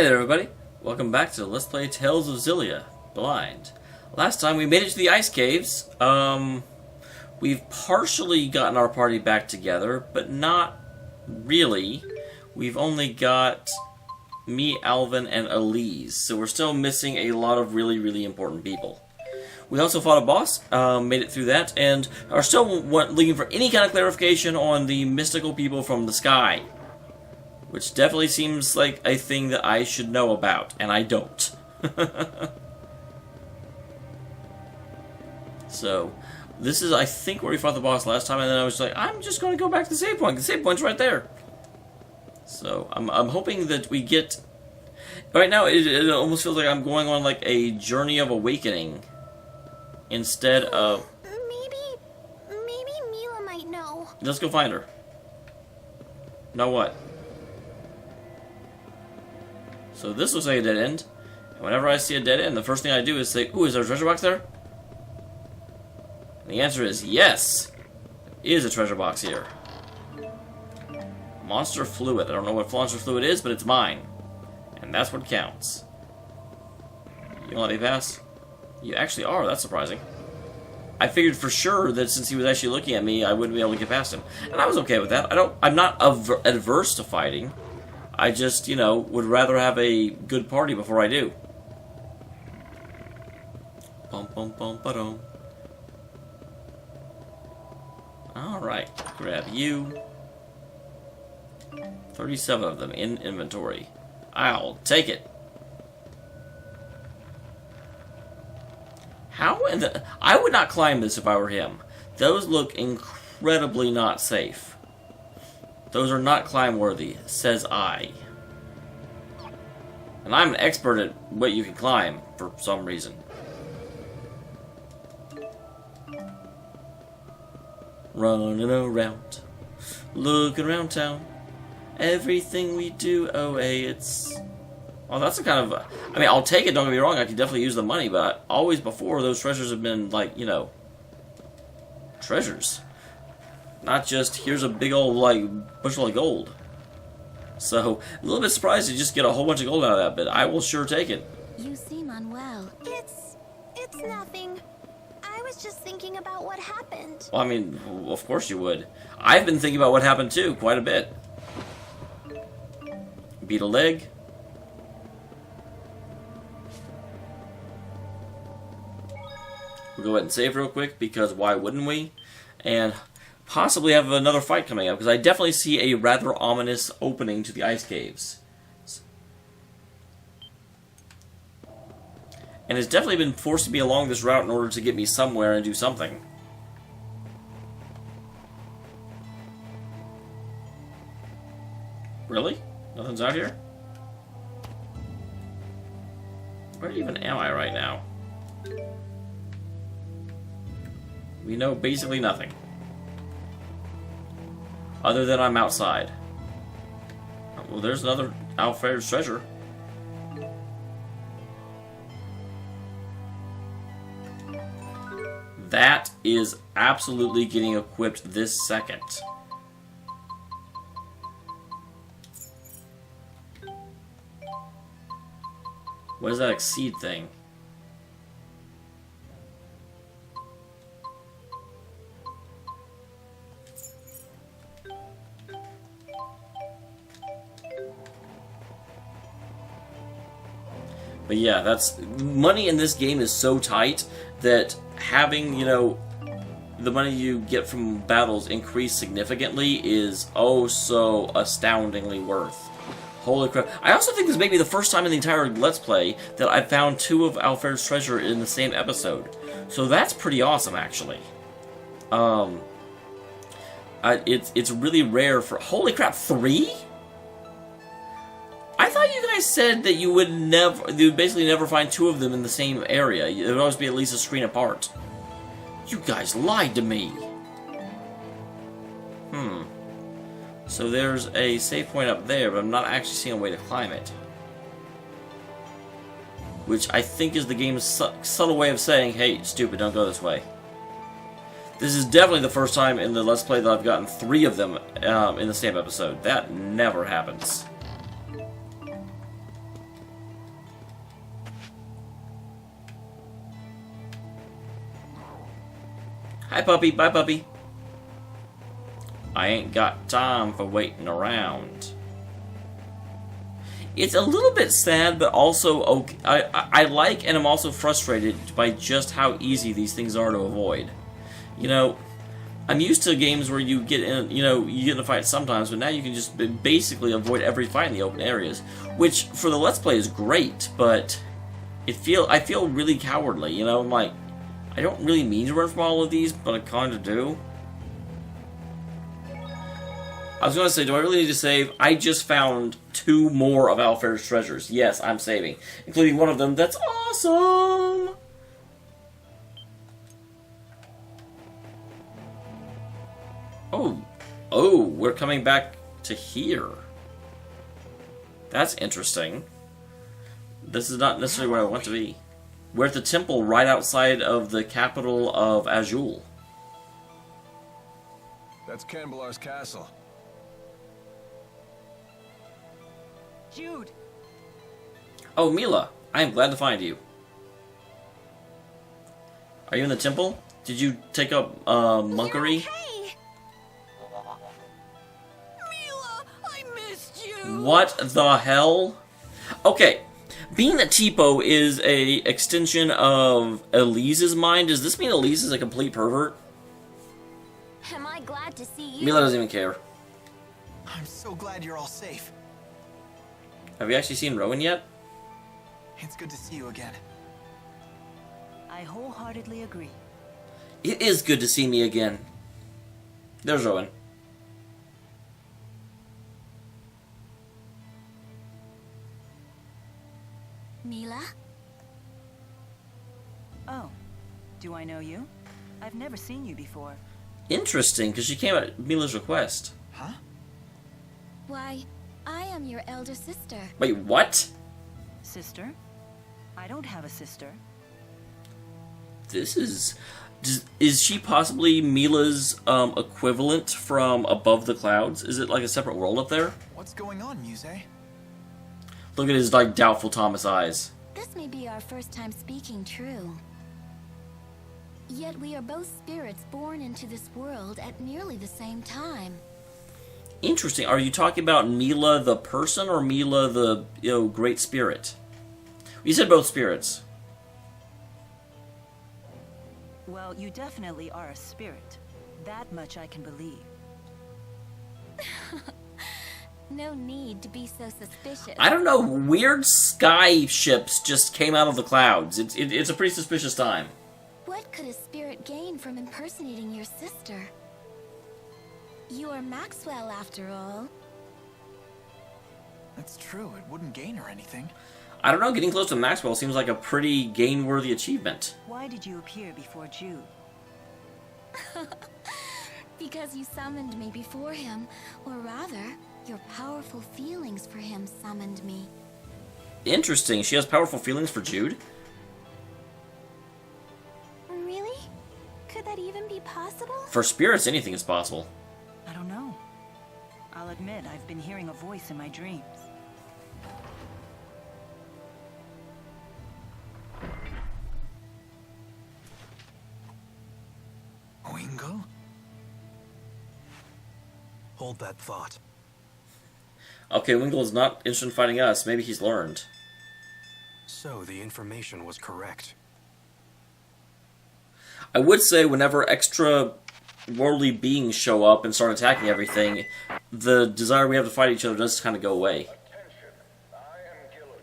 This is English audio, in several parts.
there, everybody. Welcome back to Let's Play Tales of XIllia Blind. Last time we made it to the ice caves. We've partially gotten our party back together, but not really. We've only got me, Alvin, and Elise, so we're still missing a lot of really important people. We also fought a boss, made it through that, and are still looking for any kind of clarification on the mystical people from the sky. Which definitely seems like a thing that I should know about, and I don't. So, this is, I think, where we fought the boss last time, and then I was like, I'm just going to go back to the save point. The save point's right there. So, I'm hoping that we get... Right now, it almost feels like I'm going on, like, a journey of awakening. Instead of... Maybe Mila might know. Let's go find her. Know what? So this looks like a dead end. And whenever I see a dead end, the first thing I do is say, ooh, is there a treasure box there? And the answer is yes. There is a treasure box here. Monster fluid. I don't know what monster fluid is, but it's mine. And that's what counts. You gonna let me pass? You actually are. That's surprising. I figured for sure that since he was actually looking at me, I wouldn't be able to get past him. And I was okay with that. I'm not adverse to fighting. I just, you know, would rather have a good party before I do. Bum bum bum ba-dum. Alright, grab you. 37 of them in inventory. I'll take it. How in the... I would not climb this if I were him. Those look incredibly not safe. Those are not climb-worthy, says I. And I'm an expert at what you can climb, for some reason. Running around, looking around town. Everything we do, oh hey, it's... Well, that's a kind of... I mean, I'll take it, don't get me wrong, I can definitely use the money, but always before, those treasures have been, like, you know... treasures. Not just, here's a big old, like, bushel of gold. So, a little bit surprised to just get a whole bunch of gold out of that, but I will sure take it. You seem unwell. It's nothing. I was just thinking about what happened. Well, I mean, of course you would. I've been thinking about what happened, too, quite a bit. Beat a leg. We'll go ahead and save real quick, because why wouldn't we? And... possibly have another fight coming up, because I definitely see a rather ominous opening to the ice caves. And it's definitely been forcing me along this route in order to get me somewhere and do something. Really? Nothing's out here? Where even am I right now? We know basically nothing. Other than I'm outside. Well, there's another Alfred's treasure. That is absolutely getting equipped this second. What is that exceed thing? But yeah, that's... money in this game is so tight that having, you know, the money you get from battles increase significantly is oh so astoundingly worth. Holy crap. I also think this may be the first time in the entire Let's Play that I found 2 of Alfred's treasure in the same episode. So that's pretty awesome, actually. It's really rare for... holy crap, 3? I thought you guys said that you would basically never find 2 of them in the same area. There would always be at least a screen apart. You guys lied to me. So there's a save point up there, but I'm not actually seeing a way to climb it. Which I think is the game's subtle way of saying, hey, stupid, don't go this way. This is definitely the first time in the Let's Play that I've gotten 3 of them in the same episode. That never happens. Hi, puppy. Bye, puppy. I ain't got time for waiting around. It's a little bit sad, but also okay. I like and I'm also frustrated by just how easy these things are to avoid. You know, I'm used to games where you get in, you get in a fight sometimes, but now you can just basically avoid every fight in the open areas, which for the Let's Play is great, but I feel really cowardly. You know, I'm like, I don't really mean to run from all of these, but I kind of do. I was going to say, do I really need to save? I just found 2 more of Alfair's treasures. Yes, I'm saving. Including one of them that's awesome! Oh, we're coming back to here. That's interesting. This is not necessarily where I want to be. We're at the temple right outside of the capital of Azul. That's Canbelar's castle. Jude! Oh, Mila, I am glad to find you. Are you in the temple? Did you take up monkery? Hey, Mila, I missed you! What the hell? Okay, being that Tipo is a extension of Elise's mind, does this mean Elise is a complete pervert? am I glad to see you? Mila doesn't even care. I'm so glad you're all safe. Have you actually seen Rowan yet? It's good to see you again. I wholeheartedly agree. It is good to see me again. There's Rowan. Mila? Oh, do I know you? I've never seen you before. Interesting, because she came at Mila's request. Huh? Why, I am your elder sister. Wait, what? Sister? I don't have a sister. This is... Is she possibly Mila's equivalent from above the clouds? Is it like a separate world up there? What's going on, Muse? Look at his like doubtful Thomas eyes. This may be our first time speaking true. Yet we are both spirits born into this world at nearly the same time. Interesting. Are you talking about Mila the person or Mila the great spirit? You said both spirits. Well, you definitely are a spirit. That much I can believe. No need to be so suspicious. I don't know. Weird sky ships just came out of the clouds. It's a pretty suspicious time. What could a spirit gain from impersonating your sister? You are Maxwell, after all. That's true. It wouldn't gain her anything. I don't know. Getting close to Maxwell seems like a pretty gain-worthy achievement. Why did you appear before Jude? Because you summoned me before him, or rather, your powerful feelings for him summoned me. Interesting. She has powerful feelings for Jude? Really? Could that even be possible? For spirits, anything is possible. I don't know. I'll admit I've been hearing a voice in my dreams. Wingo? Hold that thought. Okay, Winkle's not interested in fighting us. Maybe he's learned. So the information was correct. I would say whenever extra worldly beings show up and start attacking everything, the desire we have to fight each other does kind of go away. Attention, I am Gillen.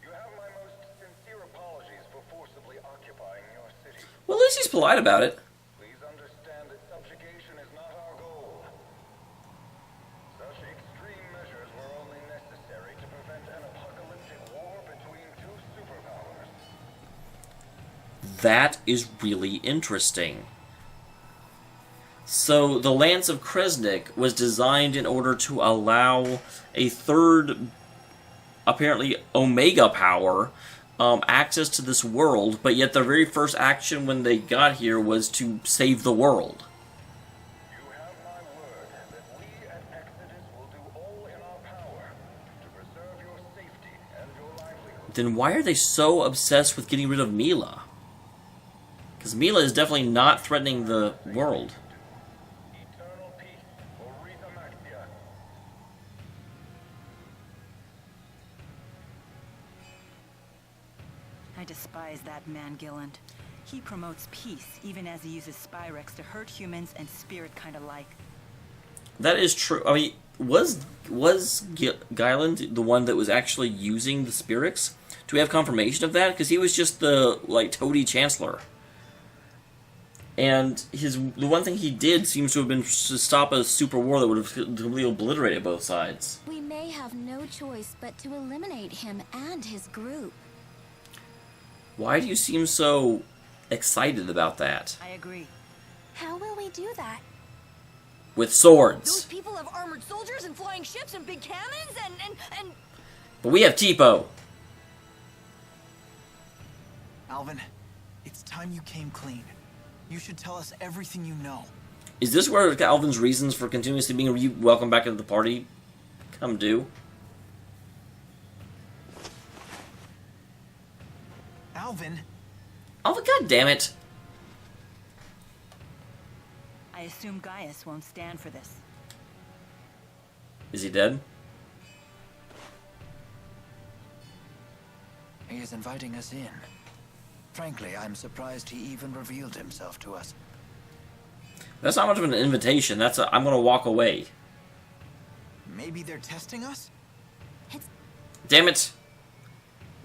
You have my most sincere apologies for forcibly occupying your city. Well, at least he's polite about it. Please understand that subjugation is not our goal. Such extreme measures were only necessary to prevent an apocalyptic war between 2 superpowers. That is really interesting. So, the Lance of Kresnik was designed in order to allow a third, apparently, Omega power access to this world, but yet their very first action when they got here was to save the world. You have my word that we at Exodus will do all in our power to preserve your safety and your livelihood. Then why are they so obsessed with getting rid of Mila? Because Mila is definitely not threatening the world. Eternal peace, Oretha Maxia. I despise that man, Gilland. He promotes peace, even as he uses Spyrex to hurt humans and spirit kind of like. That is true. I mean, was Gailand the one that was actually using the Spirits? Do we have confirmation of that? Because he was just the, like, toady chancellor. And the one thing he did seems to have been to stop a super war that would have completely obliterated both sides. We may have no choice but to eliminate him and his group. Why do you seem so excited about that? I agree. How will we do that? With swords. people have armored soldiers and flying ships and big cannons and... But we have Tipo. Alvin, it's time you came clean. You should tell us everything you know. Is this where Alvin's reasons for continuously being welcomed back into the party come due? Alvin? Alvin, goddammit. I assume Gaius won't stand for this. Is he dead? He is inviting us in. Frankly, I'm surprised he even revealed himself to us. That's not much of an invitation. That's I'm gonna walk away. Maybe they're testing us? Damn it.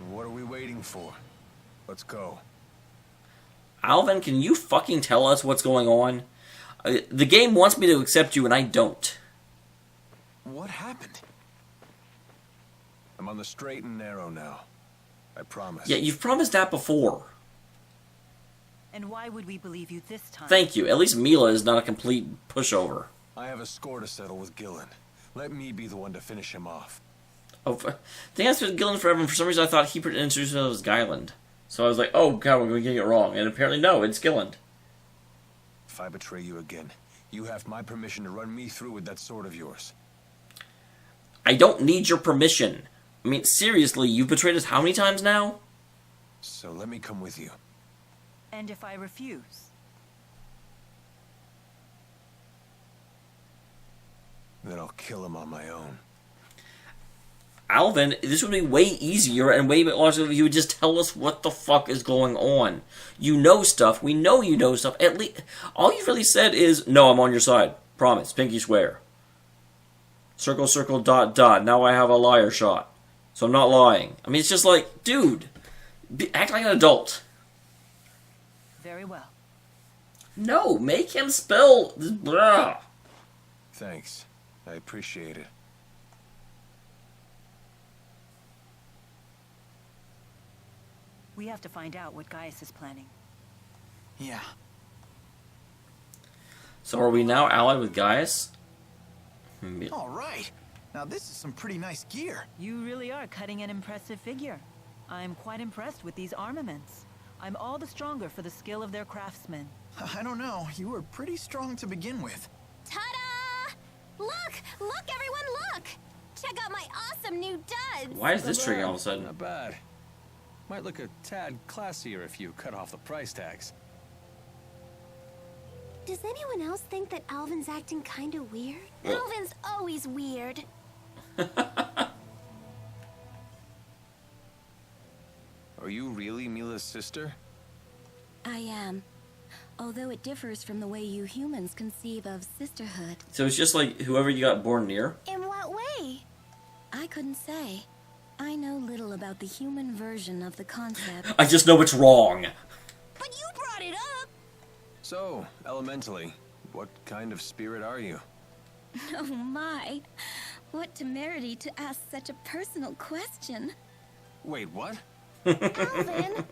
What are we waiting for? Let's go. Alvin, can you fucking tell us what's going on? The game wants me to accept you and I don't. What happened? I'm on the straight and narrow now. I promise. Yeah, you've promised that before. And why would we believe you this time? Thank you. At least Mila is not a complete pushover. I have a score to settle with Gillen. Let me be the one to finish him off. Oh, the answer is Gillen forever, and for some reason I thought he introduced himself as Gailand. So I was like, oh god, we're going to get it wrong. And apparently no, it's Gillen. If I betray you again, you have my permission to run me through with that sword of yours. I don't need your permission. I mean, seriously, you've betrayed us how many times now? So let me come with you. And if I refuse? Then I'll kill him on my own. Alvin, this would be way easier and way logical if you would just tell us what the fuck is going on. You know stuff. We know you know stuff. At least, all you've really said is, no, I'm on your side. Promise. Pinky swear. Circle, circle, dot, dot. Now I have a liar shot. So I'm not lying. I mean, it's just like, dude, act like an adult. Very well. No, make him spell. Blah. Thanks. I appreciate it. We have to find out what Gaius is planning. Yeah. So are we now allied with Gaius? All right. Now this is some pretty nice gear. You really are cutting an impressive figure. I'm quite impressed with these armaments. I'm all the stronger for the skill of their craftsmen. I don't know. You were pretty strong to begin with. Ta-da! Look! Look, everyone, look! Check out my awesome new duds! Why is this triggering all of a sudden? Not bad. Might look a tad classier if you cut off the price tags. Does anyone else think that Alvin's acting kinda weird? Well- Alvin's always weird. Are you really Mila's sister? I am. Although it differs from the way you humans conceive of sisterhood. So it's just like whoever you got born near? In what way? I couldn't say. I know little about the human version of the concept. I just know it's wrong. But you brought it up! So, elementally, what kind of spirit are you? Oh my. What temerity to ask such a personal question. Wait, what? Alvin!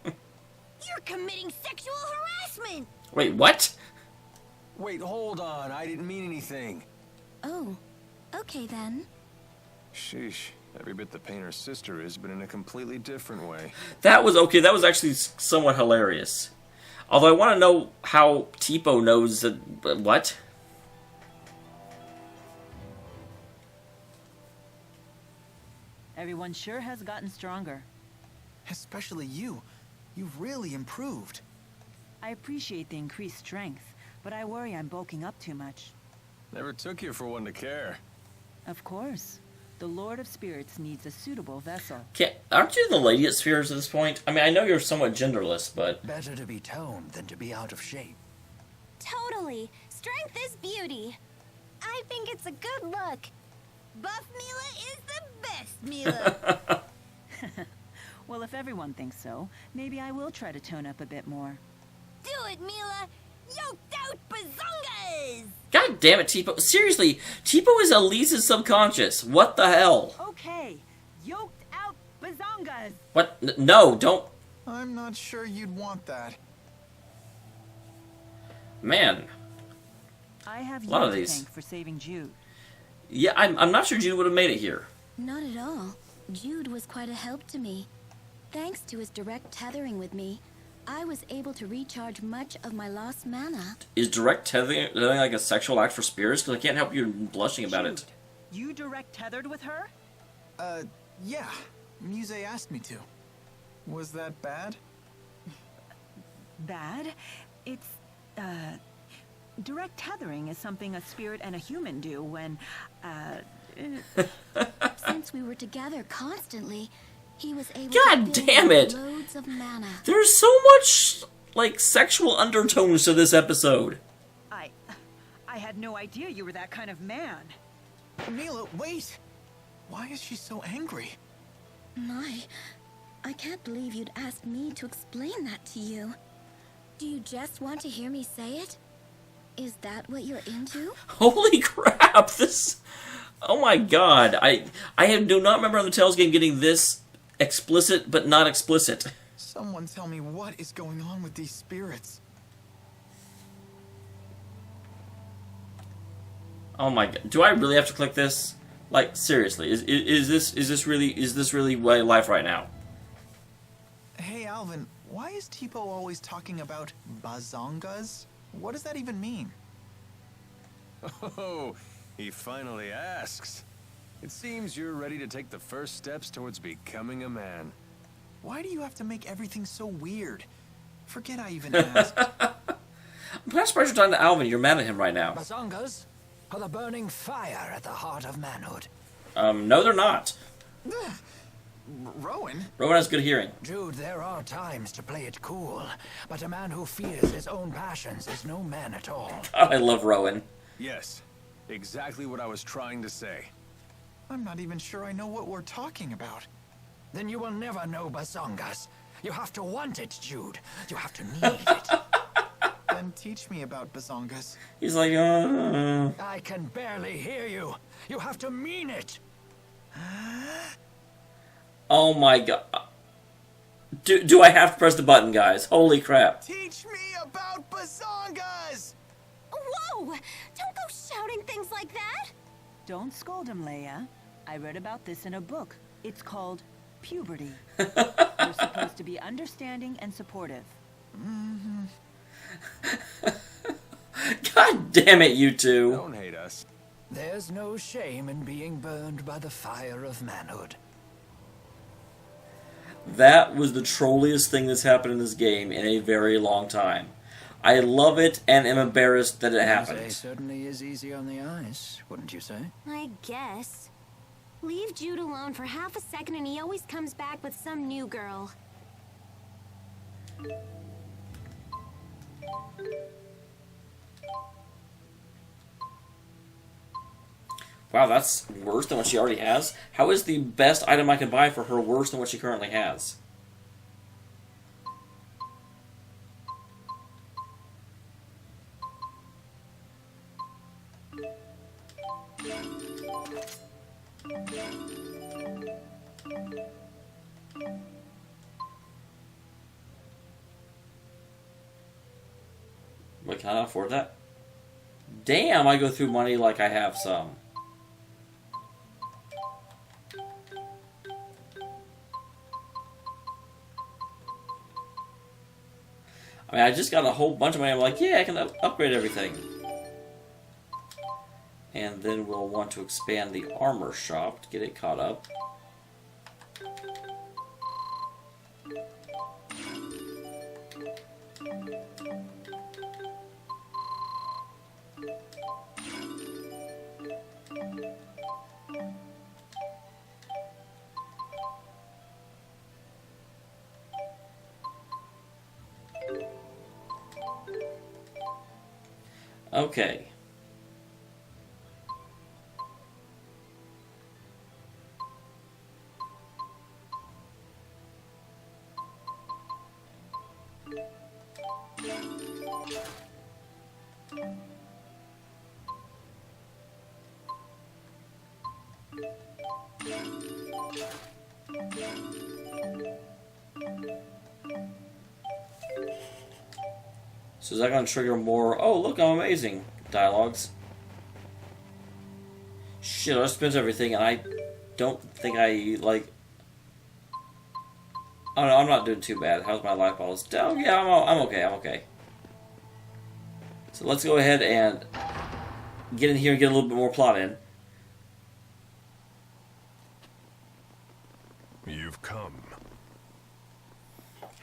You're committing sexual harassment! Wait, what? Wait, hold on. I didn't mean anything. Oh, okay then. Sheesh. Every bit the painter's sister is, but in a completely different way. That was okay. That was actually somewhat hilarious. Although I want to know how Tipo knows that... What? Everyone sure has gotten stronger. Especially you. You've really improved. I appreciate the increased strength, but I worry I'm bulking up too much. Never took you for one to care. Of course. The Lord of Spirits needs a suitable vessel. Aren't you the lady at Spheres at this point? I mean, I know you're somewhat genderless, but... Better to be toned than to be out of shape. Totally. Strength is beauty. I think it's a good look. Buff Mila is the best Mila. Well, if everyone thinks so, maybe I will try to tone up a bit more. Do it, Mila. Yoked out bazongas. God damn it, Tipo. Seriously, Tipo is Elise's subconscious. What the hell? Okay, yoked out bazongas. What? No, don't... I'm not sure you'd want that. Man. I have A lot you of to these. thank for saving Jude. Yeah, I'm not sure Jude would have made it here. Not at all. Jude was quite a help to me. Thanks to his direct tethering with me, I was able to recharge much of my lost mana. Is direct tethering like a sexual act for spirits? Because I can't help you blushing about it. Jude, you direct tethered with her? Yeah. Muse asked me to. Was that bad? Bad? It's, direct tethering is something a spirit and a human do when, Since we were together constantly, he was able God to damn build it! loads of mana. There's so much, like, sexual undertones to this episode. I had no idea you were that kind of man. Mila, wait! Why is she so angry? I can't believe you'd ask me to explain that to you. Do you just want to hear me say it? Is that what you're into? Holy crap! This... Oh my god. I do not remember on the Tales game getting this explicit, but not explicit. Someone tell me what is going on with these spirits. Oh my god. Do I really have to click this? Like, seriously, is this really my life right now? Hey, Alvin, why is Tipo always talking about bazongas? What does that even mean? Oh, he finally asks. It seems you're ready to take the first steps towards becoming a man. Why do you have to make everything so weird? Forget I even asked. I'm not surprised you're talking to Alvin. You're mad at him right now. Bazongas are the burning fire at the heart of manhood. No, they're not. Rowan? Rowan has good hearing. Jude, there are times to play it cool, but a man who fears his own passions is no man at all. God, I love Rowan. Yes, exactly what I was trying to say. I'm not even sure I know what we're talking about. Then you will never know bazongas. You have to want it, Jude. You have to need it. Then teach me about bazongas. He's like, I can barely hear you. You have to mean it. Oh my god. Do I have to press the button, guys? Holy crap. Teach me about bazongas! Whoa! Don't go shouting things like that! Don't scold him, Leia. I read about this in a book. It's called puberty. You're supposed to be understanding and supportive. God damn it, you two. Don't hate us. There's no shame in being burned by the fire of manhood. That was the trolliest thing that's happened in this game in a very long time. I love it and am embarrassed that it It happened. certainly is easy on the eyes, wouldn't you say? I guess. Leave Jude alone for half a second and he always comes back with some new girl. Wow, that's worse than what she already has? How is the best item I can buy for her worse than what she currently has? Wait, can I afford that? Damn, I go through money like I have some. I mean, I just got a whole bunch of money. I'm like, yeah, I can upgrade everything. And then we'll want to expand the armor shop to get it caught up. Okay. So is that going to trigger more, oh look, I'm amazing, dialogues? Shit, I spent everything and I don't think I, like... Oh no, I'm not doing too bad. How's my life balls? Oh yeah, I'm okay, I'm okay. So let's go ahead and get in here and get a little bit more plot in. You've come.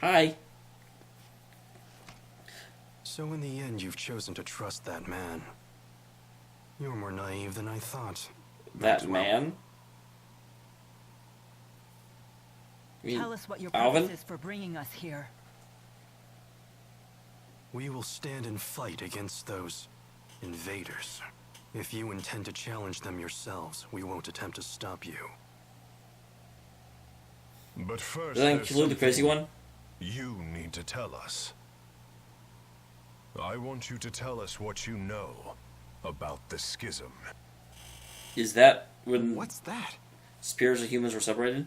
Hi. So in the end, you've chosen to trust that man. You're more naive than I thought. That man? You mean Tell us what your Alvin? purpose is for bringing us here. We will stand and fight against those invaders. If you intend to challenge them yourselves, we won't attempt to stop you. But first, Does that there's include the crazy something one? you need to tell us. I want you to tell us what you know about the schism. Is that when What's that? spears and humans were separated?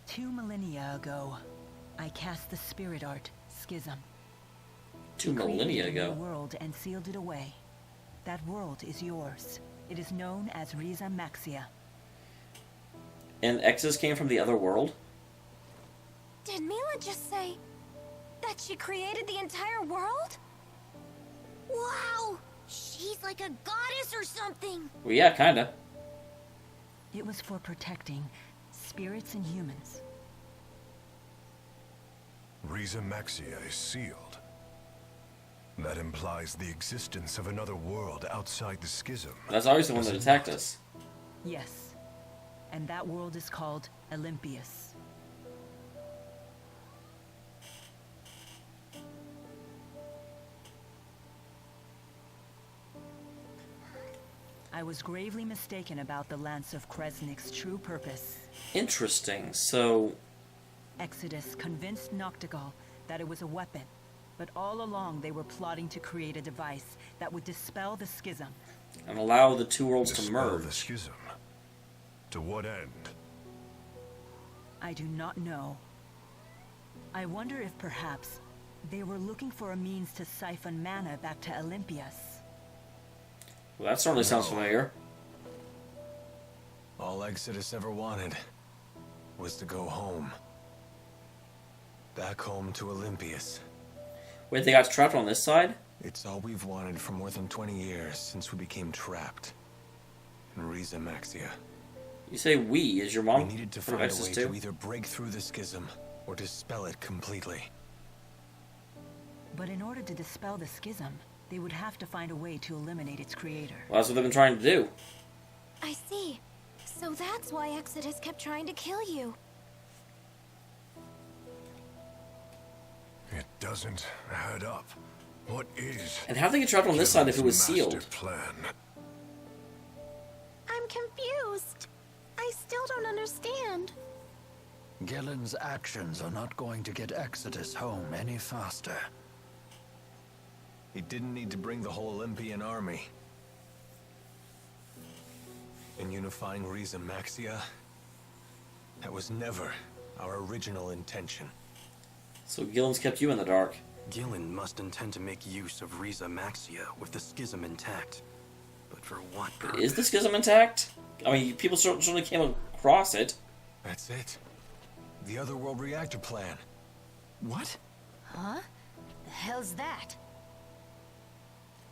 Two millennia ago, I cast the spirit art, Schism. 2 Created millennia a new ago. world and sealed it away. That world is yours. It is known as Riza Maxia. And X's came from the other world? Did Mila just say that she created the entire world? Wow! She's like a goddess or something! Well, yeah, kinda. It was for protecting spirits and humans. Riza Maxia is sealed. That implies the existence of another world outside the schism. That's always the one that Does it attacked not? us. Yes. And that world is called Olympius. I was gravely mistaken about the Lance of Kresnik's true purpose. Interesting. So, Exodus convinced Noctigal that it was a weapon, but all along they were plotting to create a device that would dispel the schism. and allow the two worlds to Dispel the merge. schism. To what end? I do not know. I wonder if perhaps they were looking for a means to siphon mana back to Olympius. Well, that certainly sounds No. familiar. All Exodus ever wanted was to go home. Back home to Olympius. Wait, they got trapped on this side? It's all we've wanted for more than 20 years since we became trapped in Riza Maxia. You say we, is your mom We needed to from find a Exodus way too? to either break through the schism or dispel it completely. But in order to dispel the schism, they would have to find a way to eliminate its creator. Well, that's what they've been trying to do. I see. So that's why Exodus kept trying to kill you. It doesn't add up. What is And how did they get trapped on this side if it was master sealed? plan? I'm confused. I still don't understand. Gillen's actions are not going to get Exodus home any faster. He didn't need to bring the whole Olympian army. In unifying Riza Maxia, that was never our original intention. So Gillen's kept you in the dark. Gillen must intend to make use of Riza Maxia with the schism intact. But for what purpose? Is the schism intact? I mean, people certainly came across it. That's it. The Otherworld reactor plan. What? Huh? The hell's that?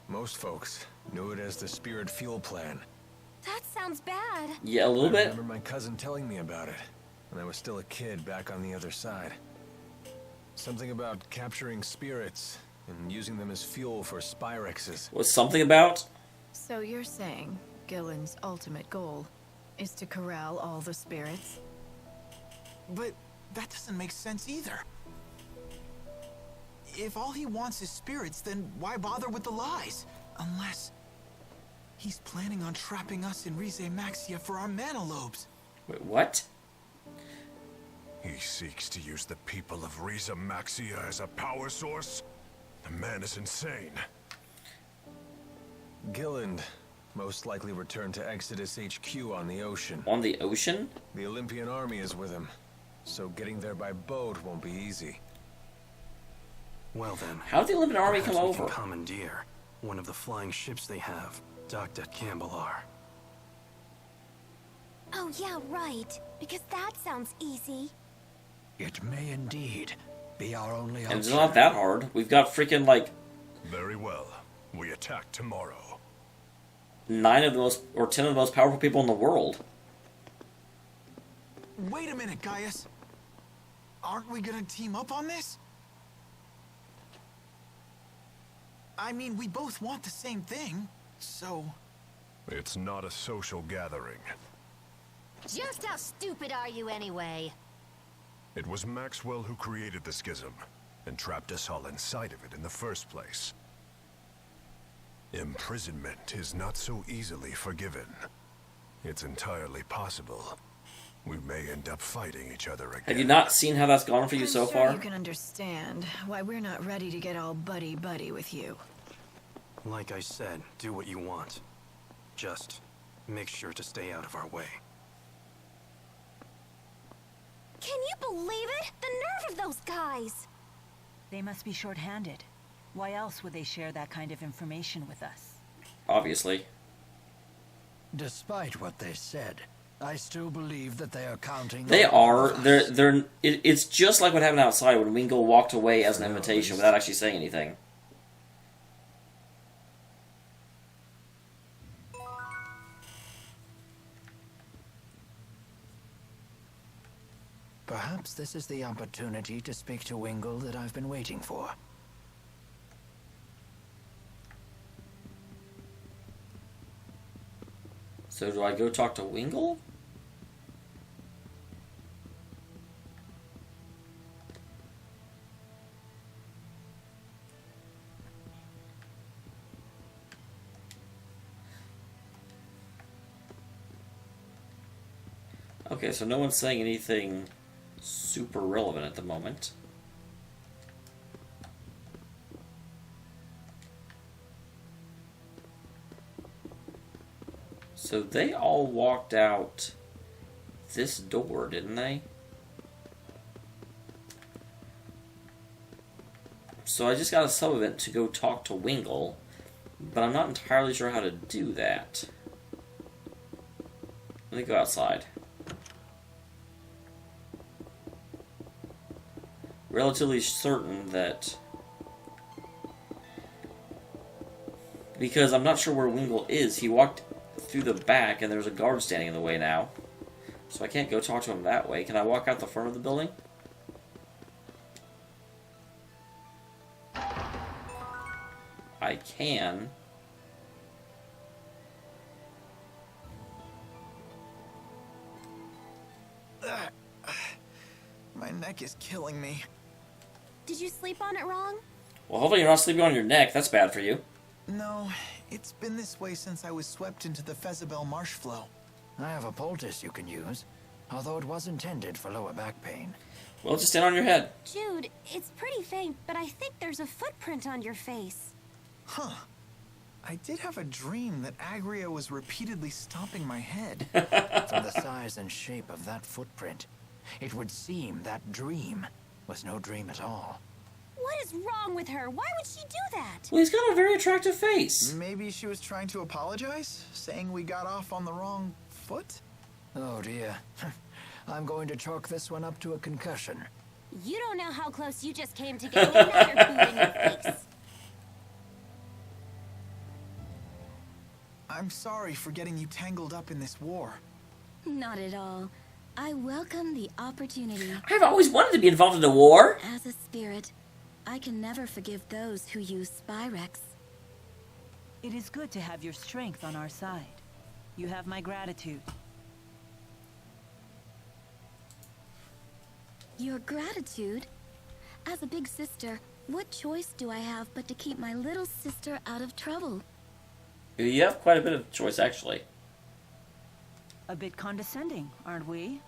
Most folks Knew it as the spirit fuel plan. That sounds bad. Yeah, a little I bit. remember my cousin telling me about it when I was still a kid back on the other side. Something about capturing spirits and using them as fuel for Spyrexes. Was something about? So you're saying Gillen's ultimate goal is to corral all the spirits? But that doesn't make sense either. If all he wants is spirits, then why bother with the lies? Unless he's planning on trapping us in Rize Maxia for our mana lobes. Wait, what? He seeks to use the people of Rize Maxia as a power source? The man is insane. Gilland most likely returned to Exodus HQ on the ocean. On the ocean? The Olympian army is with him, so getting there by boat won't be easy. Well then, How did the Olympian army come perhaps we over? can commandeer one of the flying ships they have, docked at Cambalar. Oh yeah, right. Because that sounds easy. It may indeed be our only And it's option. not that hard. We've got freaking, like, Very well. We attack tomorrow. 9 of the most, or 10 of the most powerful people in the world. Wait a minute, Gaius. Aren't we gonna team up on this? I mean, we both want the same thing, so... It's not a social gathering. Just how stupid are you anyway? It was Maxwell who created the schism, and trapped us all inside of it in the first place. Imprisonment is not so easily forgiven. It's entirely possible we may end up fighting each other again. Have you not seen how that's gone for you I'm so sure far? you can understand why we're not ready to get all buddy-buddy with you. Like I said, do what you want. Just make sure to stay out of our way. Can you believe it? The nerve of those guys! They must be short-handed. Why else would they share that kind of information with us? Obviously. Despite what they said, I still believe that they are counting. They on are. us. It's just like what happened outside when Wingle walked away as an invitation without actually saying anything. Perhaps this is the opportunity to speak to Wingle that I've been waiting for. So do I go talk to Wingle? Okay, so no one's saying anything super relevant at the moment. So they all walked out this door, didn't they? So I just got a sub-event to go talk to Wingle, but I'm not entirely sure how to do that. Let me go outside. Relatively certain that... Because I'm not sure where Wingle is. He walked through the back and there's a guard standing in the way now. So I can't go talk to him that way. Can I walk out the front of the building? I can. My neck is killing me. Did you sleep on it wrong? Well, hopefully you're not sleeping on your neck. That's bad for you. No, it's been this way since I was swept into the Fezabel marsh flow. I have a poultice you can use, although it was intended for lower back pain. Well, just stand on your head. Jude, it's pretty faint, but I think there's a footprint on your face. Huh. I did have a dream that Agria was repeatedly stomping my head. From the size and shape of that footprint, it would seem that dream was no dream at all. What is wrong with her? Why would she do that? Well, he's got a very attractive face. Maybe she was trying to apologize, saying we got off on the wrong foot? Oh dear. I'm going to chalk this one up to a concussion. You don't know how close you just came to getting another boot in your face. I'm sorry for getting you tangled up in this war. Not at all. I welcome the opportunity. I've always wanted to be involved in a war. As a spirit, I can never forgive those who use Spyrex. It is good to have your strength on our side. You have my gratitude. Your gratitude? As a big sister, what choice do I have but to keep my little sister out of trouble? You have quite a bit of choice, actually. A bit condescending, aren't we?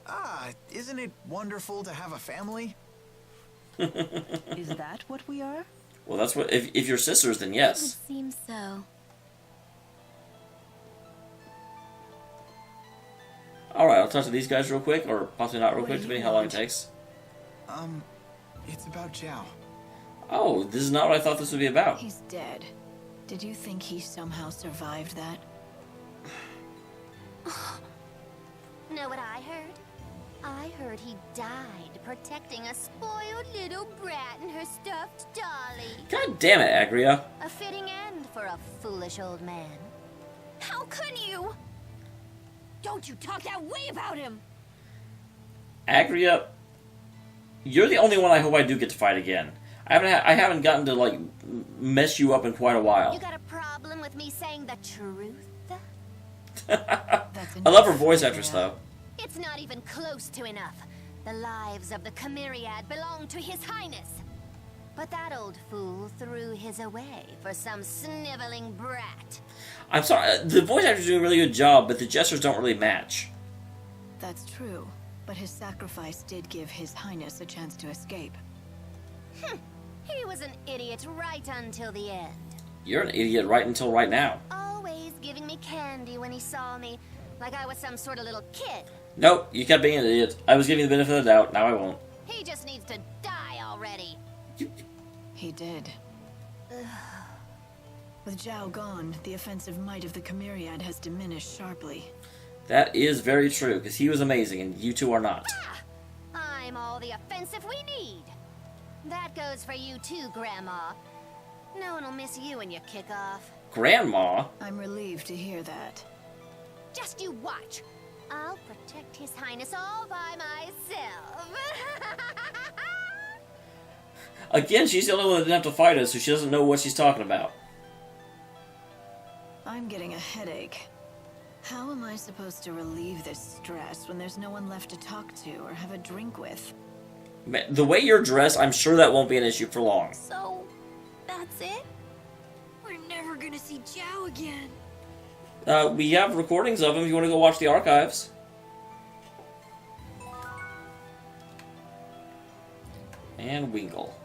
Ah, isn't it wonderful to have a family? Is that what we are? Well, that's what. If you're sisters, then It yes. would seem so. Alright, I'll talk to these guys real quick, or possibly not real What quick, do you depending how long it want? takes. It's about Zhao. Oh, this is not what I thought this would be about. He's dead. Did you think he somehow survived that? Know what I heard? I heard he died protecting a spoiled little brat and her stuffed dolly. God damn it, Agria. A fitting end for a foolish old man. How could you? Don't you talk that way about him! Agria, you're the only one I hope I do get to fight again. I haven't gotten to, like, mess you up in quite a while. You got a problem with me saying the truth? I love her voice actress, though. It's not even close to enough. The lives of the Chimeriad belong to His Highness. But that old fool threw his away for some sniveling brat. I'm sorry, the voice actor's doing a really good job, but the gestures don't really match. That's true, but his sacrifice did give His Highness a chance to escape. He was an idiot right until the end. You're an idiot right until right now. Always giving me candy when he saw me, like I was some sort of little kid. Nope, you kept being an idiot. I was giving you the benefit of the doubt, now I won't. He just needs to die already. He did. With Zhao gone, the offensive might of the Chimeriad has diminished sharply. That is very true, because he was amazing, and you two are not. I'm all the offensive we need. That goes for you too, Grandma. No one will miss you when you kick off. Grandma? I'm relieved to hear that. Just you watch. I'll protect His Highness all by myself. Again, she's the only one that didn't have to fight us, so she doesn't know what she's talking about. I'm getting a headache. How am I supposed to relieve this stress when there's no one left to talk to or have a drink with? Man, the way you're dressed, I'm sure that won't be an issue for long. So, that's it? We're never gonna see Zhao again. We have recordings of him if you want to go watch the archives. And Wingle.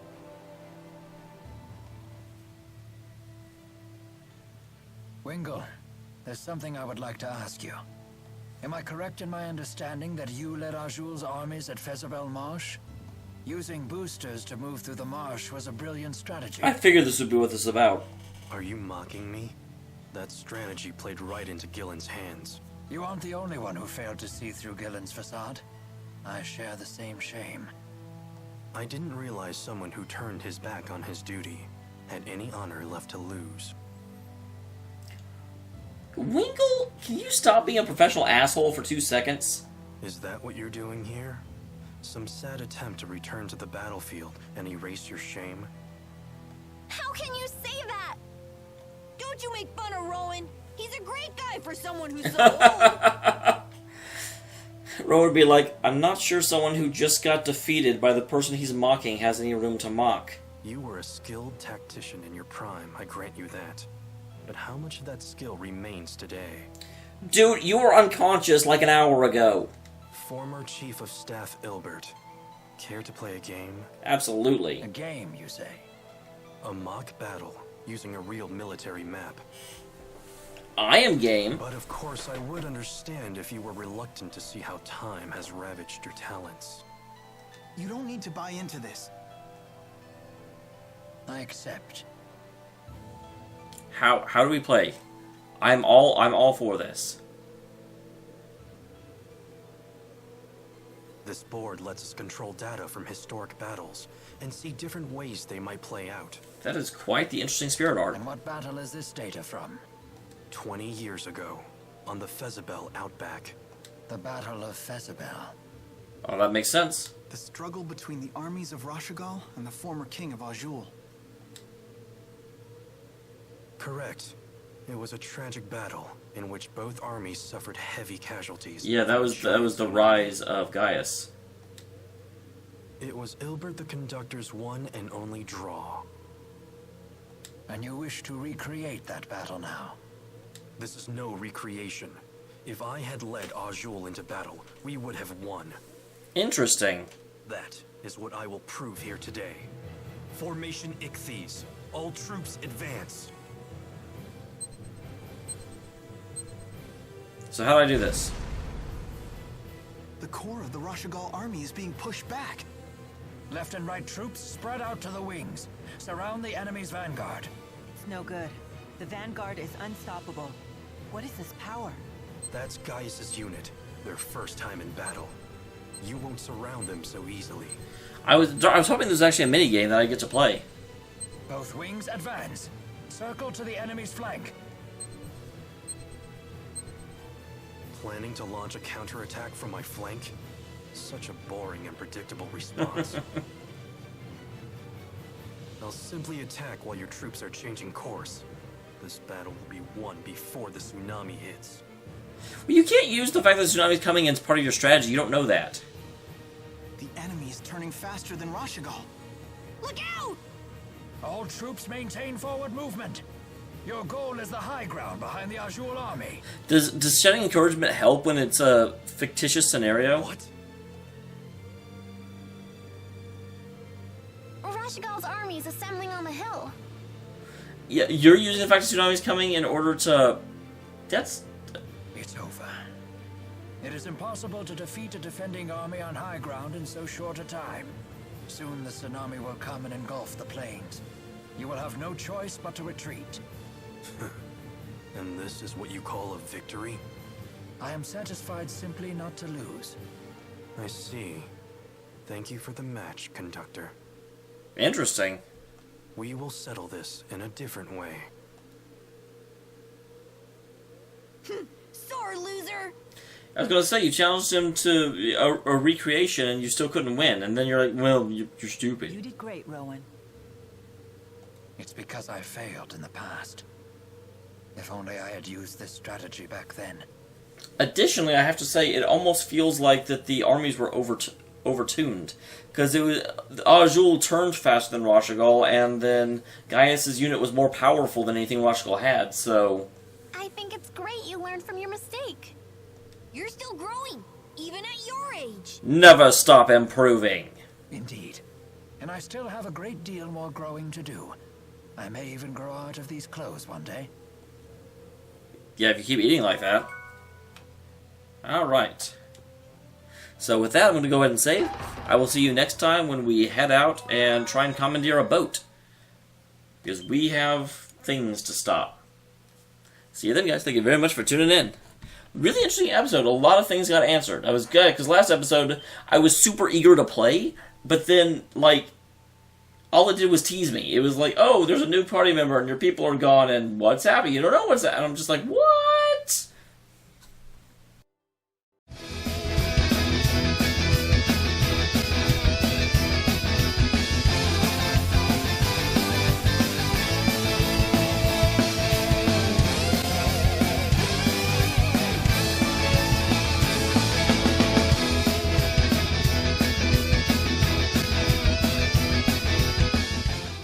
Wingle, there's something I would like to ask you. Am I correct in my understanding that you led Ajul's armies at Fezabel Marsh? Using boosters to move through the marsh was a brilliant strategy. I figured this would be what this is about. Are you mocking me? That strategy played right into Gillen's hands. You aren't the only one who failed to see through Gillen's facade. I share the same shame. I didn't realize someone who turned his back on his duty had any honor left to lose. Winkle, can you stop being a professional asshole for 2 seconds? Is that what you're doing here? Some sad attempt to return to the battlefield and erase your shame? How can you say that? Don't you make fun of Rowan? He's a great guy for someone who's so old. Rowan would be like, I'm not sure someone who just got defeated by the person he's mocking has any room to mock. You were a skilled tactician in your prime, I grant you that. But how much of that skill remains today? Dude, you were unconscious like an hour ago. Former Chief of Staff Ilbert. Care to play a game? Absolutely. A game, you say? A mock battle, using a real military map. I am game. But of course I would understand if you were reluctant to see how time has ravaged your talents. You don't need to buy into this. I accept. How do we play? I'm all for this. This board lets us control data from historic battles and see different ways they might play out. That is quite the interesting spirit art. And what battle is this data from? 20 years ago, on the Fezabel outback. The Battle of Fezabel. Oh, that makes sense. The struggle between the armies of Rashagal and the former king of Azul. Correct. It was a tragic battle in which both armies suffered heavy casualties. Yeah, that was the rise of Gaius. It was Ilbert the Conductor's one and only draw. And you wish to recreate that battle now? This is no recreation. If I had led Azul into battle, we would have won. Interesting. That is what I will prove here today. Formation Ichthyes. All troops advance. So how do I do this? The core of the Rashagal army is being pushed back. Left and right troops spread out to the wings. Surround the enemy's vanguard. It's no good. The vanguard is unstoppable. What is this power? That's Gaius' unit. Their first time in battle. You won't surround them so easily. I was hoping there was actually a mini game that I get to play. Both wings advance. Circle to the enemy's flank. Planning to launch a counterattack from my flank? Such a boring and predictable response. I'll simply attack while your troops are changing course. This battle will be won before the tsunami hits. Well, you can't use the fact that the tsunami's coming in as part of your strategy. You don't know that. The enemy is turning faster than Rashagal. Look out! All troops maintain forward movement. Your goal is the high ground behind the Azul army. Does shedding encouragement help when it's a fictitious scenario? What? Rashagal's army is assembling on the hill. Yeah, you're using the fact that tsunami's coming in order to... That's... It's over. It is impossible to defeat a defending army on high ground in so short a time. Soon the tsunami will come and engulf the plains. You will have no choice but to retreat. And this is what you call a victory? I am satisfied simply not to lose. I see. Thank you for the match, Conductor. Interesting. We will settle this in a different way. Sore loser! I was going to say, you challenged him to a recreation and you still couldn't win. And then you're like, well, you're stupid. You did great, Rowan. It's because I failed in the past. If only I had used this strategy back then. Additionally, I have to say, it almost feels like that the armies were overtuned. Because it was Azul turned faster than Rashagal, and then Gaius' unit was more powerful than anything Rashagal had, so... I think it's great you learned from your mistake. You're still growing, even at your age. Never stop improving. Indeed. And I still have a great deal more growing to do. I may even grow out of these clothes one day. Yeah, if you keep eating like that. Alright. So with that, I'm going to go ahead and save. I will see you next time when we head out and try and commandeer a boat. Because we have things to stop. See you then, guys. Thank you very much for tuning in. Really interesting episode. A lot of things got answered. I was good, because last episode, I was super eager to play, but then, like, all it did was tease me. It was like, oh, there's a new party member, and your people are gone, and what's happening? You don't know what's happening. And I'm just like, what?